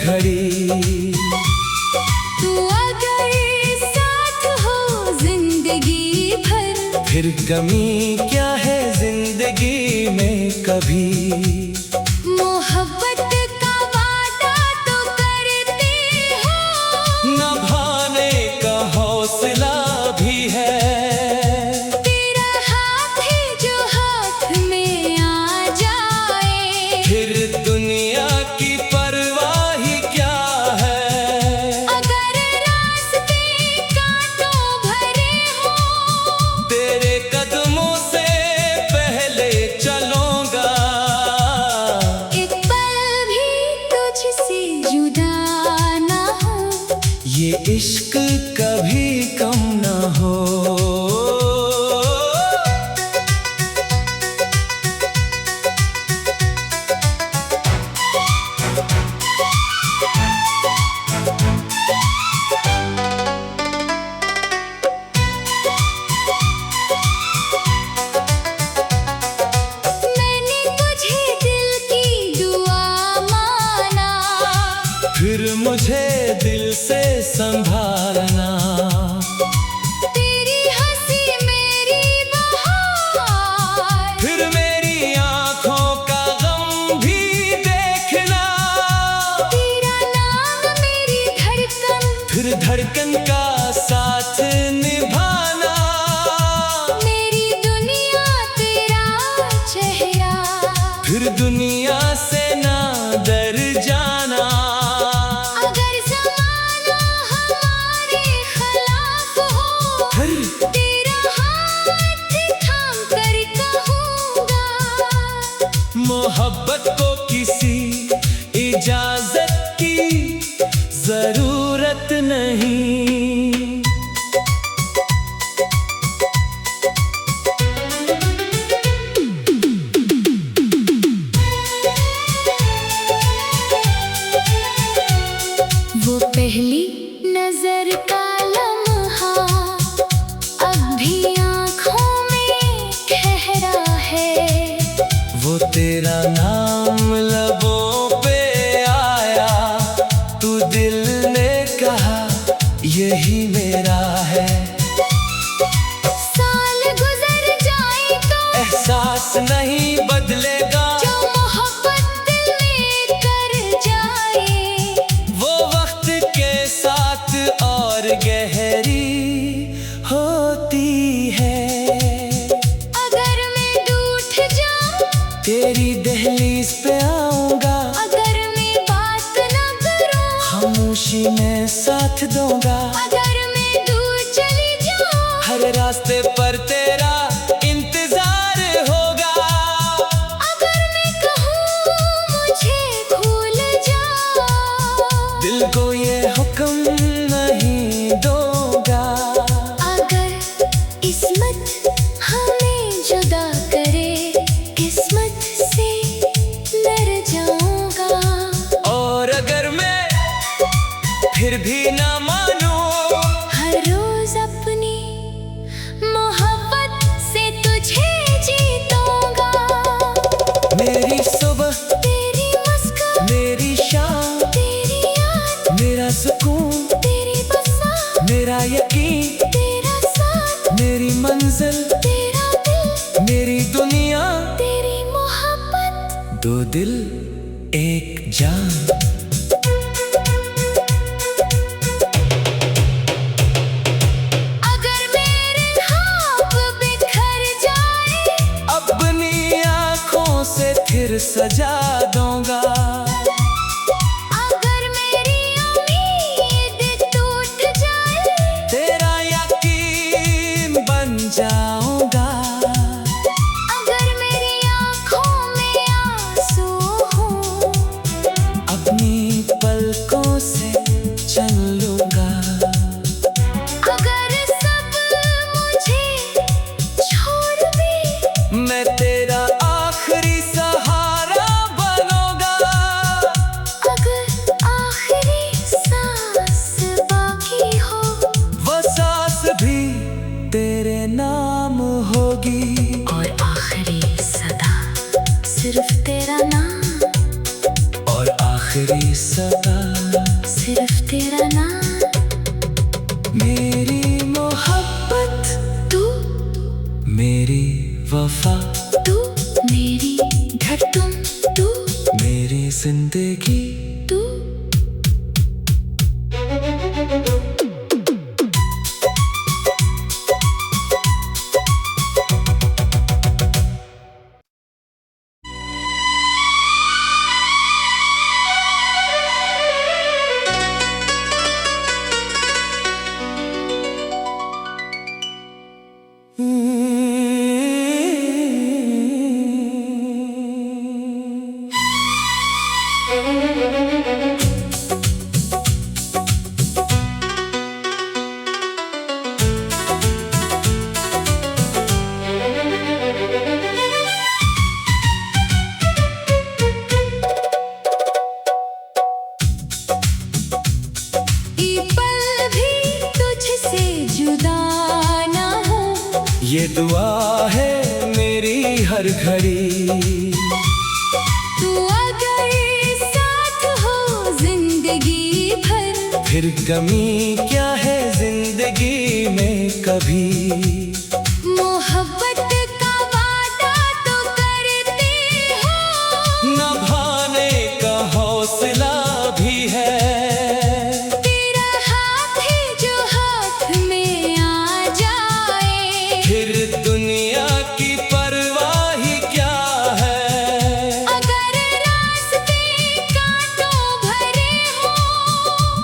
घड़ी। तू अगर साथ हो जिंदगी भर, फिर कमी क्या है जिंदगी में कभी। मोहब्बत का वादा तो करते हो, निभाने का हौसला भी है। तेरा हाथ है जो हाथ में आ जाए, फिर दुनिया की परवाह ही क्या है। अगर रास्ते कांटों भरे हो, तेरे कदमों से पहले चलूंगा। एक पल भी तुझसे जुदा ना हो, ये इश्क कभी कम ना हो। मैंने तुझे दिल की दुआ माना, फिर मुझे दिल से संभालना। तेरी हंसी मेरी बहार, फिर मेरी आंखों का गम भी देखना। तेरा नाम मेरी धड़कन, फिर धड़कन का साथ निभाना। मेरी दुनिया तेरा चेहरा, फिर दुनिया से ना डर जाना। अगर ज़माना हमारे खिलाफ हो, फिर तेरा हाथ थाम कर कहूँगा, मोहब्बत को किसी इजाजत की जरूरत नहीं। वो पहली नजर का लम्हा अब भी आँखों में ठहरा है, वो तेरा नाम लबों पे आया, तू दिल ने कहा यही मेरा है। साल गुजर जाए तो एहसास नहीं बदलेगा, जो मोहब्बत दिल में कर जाए, वो वक्त के साथ और गहरी होती है। अगर मैं रूठ जाऊं, तेरी दहलीज पे आऊंगा, अगर मैं बात न करूं, खामोशी में साथ दूंगा। अगर मैं दूर चली जाऊं, हर रास्ते पर तेरा इंतजार होगा। अगर मैं कहूँ मुझे भूल जा, दिल को ये हुक्म नहीं दूंगा। अगर किस्मत हमें जुदा करे, किस्मत से डर जाऊंगा। और अगर मैं फिर भी ना मानूं, हर रोज अपनी मोहब्बत से तुझे जीतूंगा। मेरी सुबह तेरी मुस्कान, मेरी शाम, तेरी याद, मेरा सुकून, तेरी बरसात, मेरा यकीन, तेरा साथ, मेरी मंजिल, तेरा दिल, मेरी दुनिया। तेरी मोहब्बत। दो दिल एक जान। ये दुआ है मेरी हर घड़ी। तू अगर साथ हो जिंदगी भर, फिर कमी क्या है जिंदगी में कभी। मोहब्बत का वादा तो करते हो, निभाने का हौसला भी है। तेरा हाथ है जो हाथ में आ जाए, फिर दुनिया की परवाह ही क्या है। अगर रास्ते कांटों भरे हो,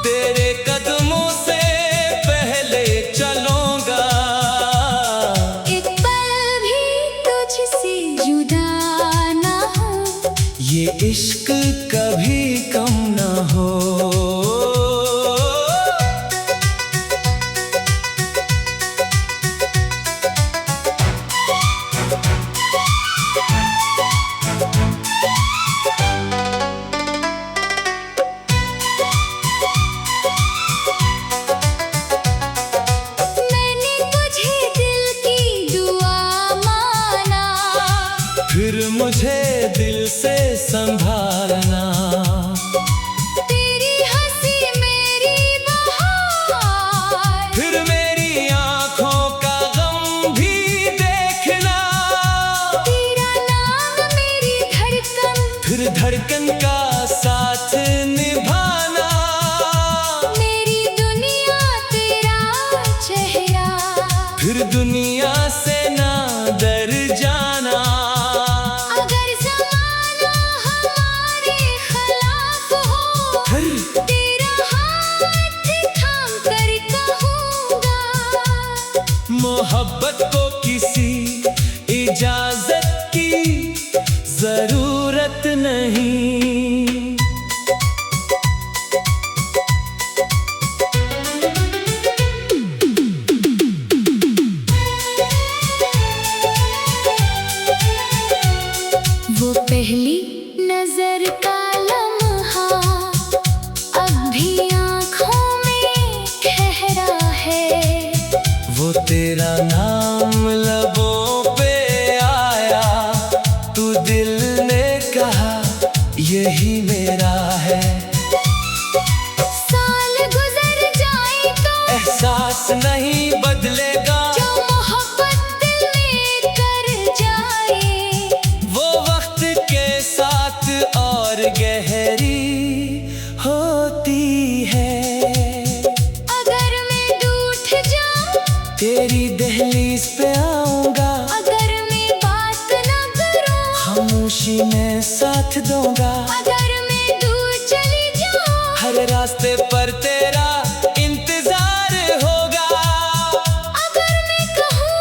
तेरे कदमों से पहले चलूंगा। एक पल भी तुझसे जुदा ना हो, ये इश्क कभी कम ना हो। मैंने तुझे दिल की दुआ माना, फिर मुझे दिल से संभालना। तेरी हंसी मेरी बहार, फिर मेरी आंखों का गम भी देखना। तेरा नाम मेरी धड़कन, फिर धड़कन का साथ निभाना। मेरी दुनिया तेरा चेहरा, फिर दुनिया से ना डर जाना। अगर ज़माना हमारे खिलाफ हो, फिर तेरा हाथ थाम कर कहूँगा, मोहब्बत को किसी इजाजत की जरूरत नहीं। वो पहली नजर का लम्हा अब भी आँखों में ठहरा है। वो तेरा नाम लबों पे आया, तू दिल ने कहा यही मेरा है। साल गुजर जाए तो एहसास नहीं बदलेगा, जो मोहब्बत दिल में कर जाए, वो वक्त के साथ और गहरी होती है। अगर मैं रूठ जाऊं, तेरी दहलीज पे आऊंगा, अगर मैं बात न करूं, खामोशी में साथ दूंगा। अगर मैं दूर चली जाऊं, हर रास्ते पर तेरा इंतजार होगा। अगर मैं कहूँ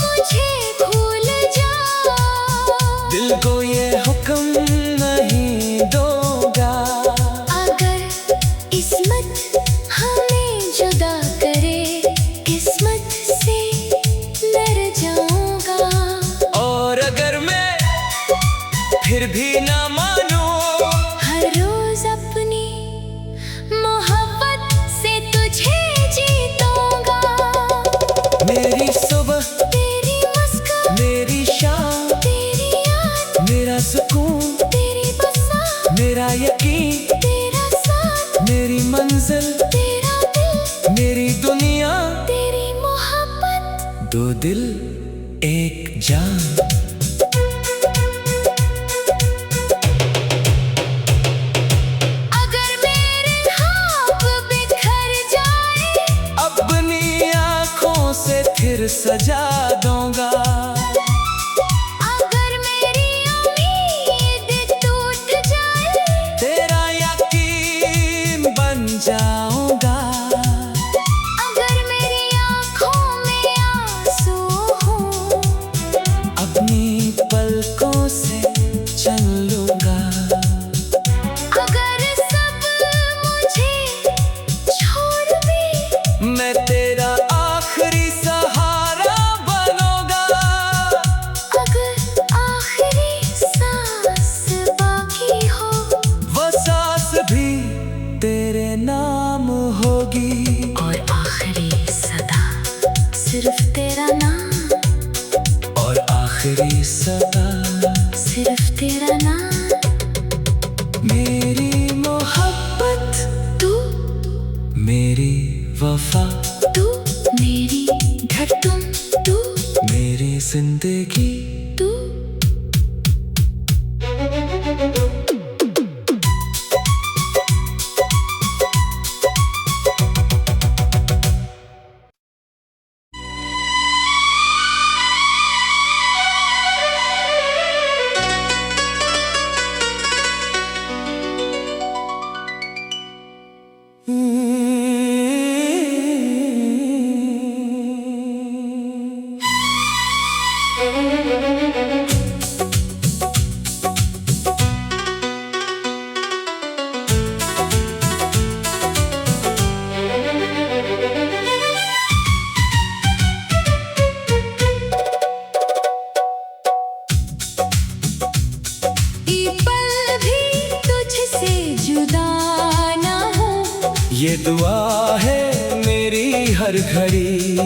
मुझे भूल जा, दिल को ये हुक्म नहीं दूंगा। अगर किस्मत हमें जुदा करे, किस्मत से डर जाऊंगा। और अगर मैं फिर भी ना मानूं, हर रोज अपनी मोहब्बत से तुझे जीतूंगा। मेरी सुबह तेरी मुस्कान, मेरी शाम, तेरी याद, मेरा सुकून, तेरी बरसात, मेरा यकीन, तेरा साथ, मेरी मंजिल, तेरा दिल, मेरी दुनिया। तेरी मोहब्बत। दो दिल एक जान। अगर मेरे ख्वाब बिखर जाए, अपनी आंखों से फिर सजा दूंगा। अगर मेरी उम्मीद टूट जाए, तेरा यकीन बन जाऊंगा। अगर मेरी आँखों में आंसू हों, अपनी पलकों से चल लूंगा। अगर सब मुझे छोड़ दे, मैं तेरा आखिरी सहारा बनूंगा। अगर आखिरी सांस बाकी हो, वो सांस भी तेरे नाम होगी। और आखिरी सदा सिर्फ तेरा नाम आखिरी सवाल, सिर्फ तेरा नाम, मेरी मोहब्बत, तू मेरी वफा, तू मेरी धड़कन, तू मेरी जिंदगी। तू ये दुआ है मेरी हर घड़ी,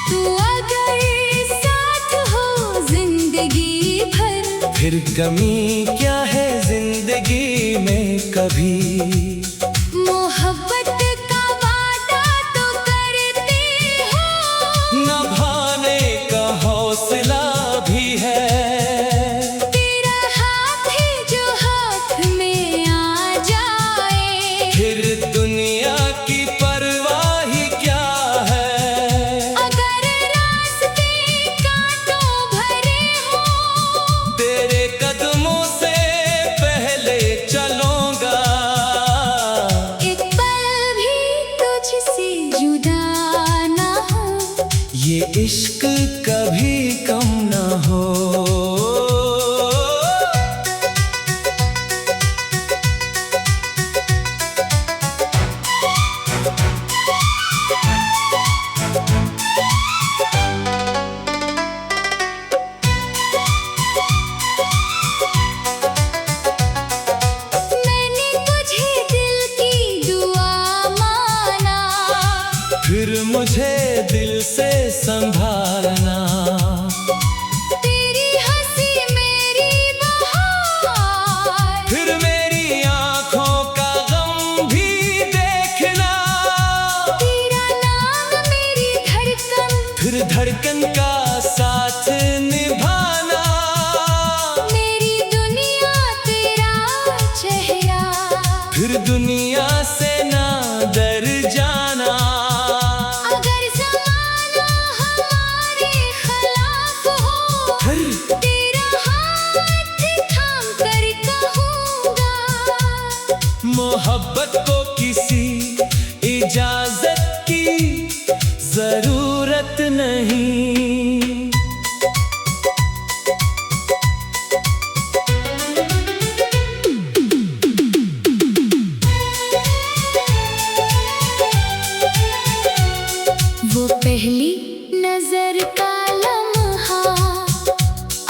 तू अगर साथ हो जिंदगी भर, फिर कमी क्या है जिंदगी में कभी। मोहब्बत का वादा तो करते हो, निभाने का हौसला भी है, तेरा हाथ है जो हाथ में आ जाए, फिर दुनिया की परवाह ही क्या है। अगर रास्ते कांटों भरे हो, तेरे कदमों से पहले चलूंगा, एक पल भी तुझसे जुदा ना हो, ये इश्क कभी कम ना हो। मैंने तुझे दिल की दुआ माना, फिर मुझे दिल से संभालना, तेरी हंसी मेरी बहार, फिर मेरी आंखों का गम भी देखना, तेरा नाम मेरी धड़कन, फिर धड़कन का साथ निभाना, मेरी दुनिया तेरा चेहरा, फिर दुनिया से ना डर जाना। अगर ज़माना हमारे खिलाफ हो, फिर तेरा हाथ थाम कर कहूँगा, मोहब्बत को किसी इजाजत की जरूरत नहीं। वो पहली नजर का लम्हा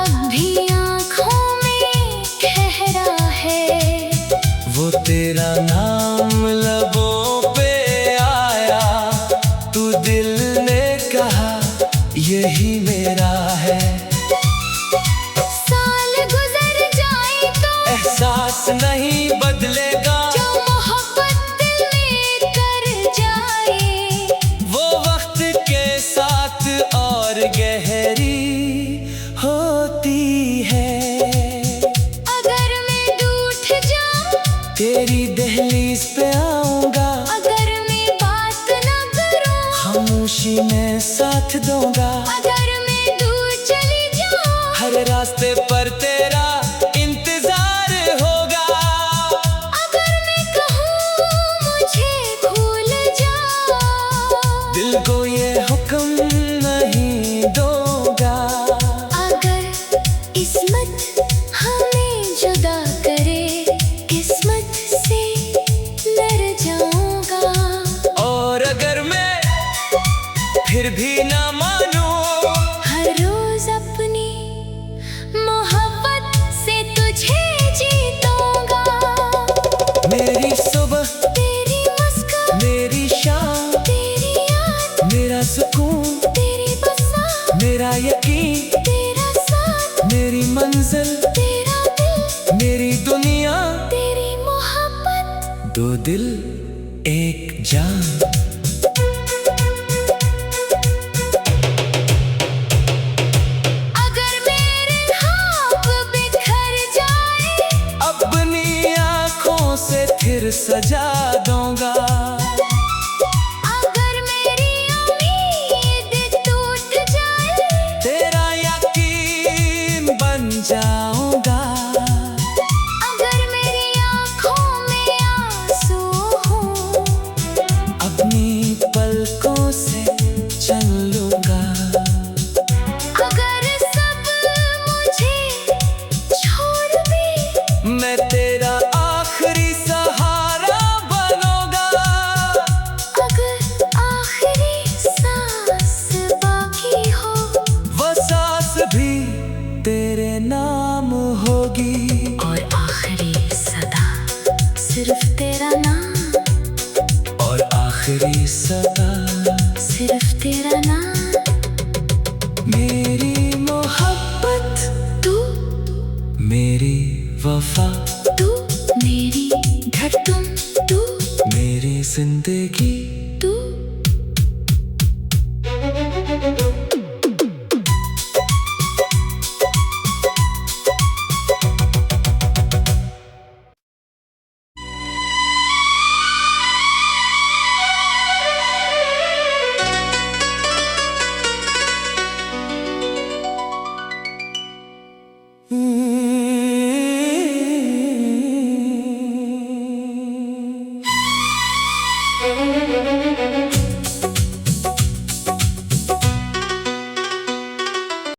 अब भी आँखों में ठहरा है, वो तेरा नाम लबों पे आया, तू दिल ने कहा यही मेरा है। साल गुजर जाए तो एहसास नहीं बदलेगा, जो मोहब्बत दिल में कर जाए, वो वक्त के साथ और गहरी होती है। अगर मैं रूठ जाऊं, तेरी दहलीज पे आऊंगा, अगर मैं बात न करूं, खामोशी में साथ दूंगा, अगर मैं दूर चली जाऊं, हर रास्ते पर तेरा इंतजार होगा, अगर मैं कहूँ मुझे भूल जाओ, दिल को ये हुक्म नहीं दूंगा। अगर किस्मत हमें जुदा करे, किस्मत से डर जाऊंगा, और अगर मैं फिर भी ना मानूं, हर रोज अपनी मोहब्बत से तुझे जीतूंगा, मेरी सुबह तेरी मुस्कान, मेरी शाम, तेरी याद, मेरा सुकून, तेरी बसा, मेरा यकीन, मंजिल तेरा दिल, मेरी दुनिया, तेरी मोहब्बत। दो दिल एक जान। अगर मेरे ख्वाब बिखर जाए, अपनी आँखों से फिर सजा दूंगा।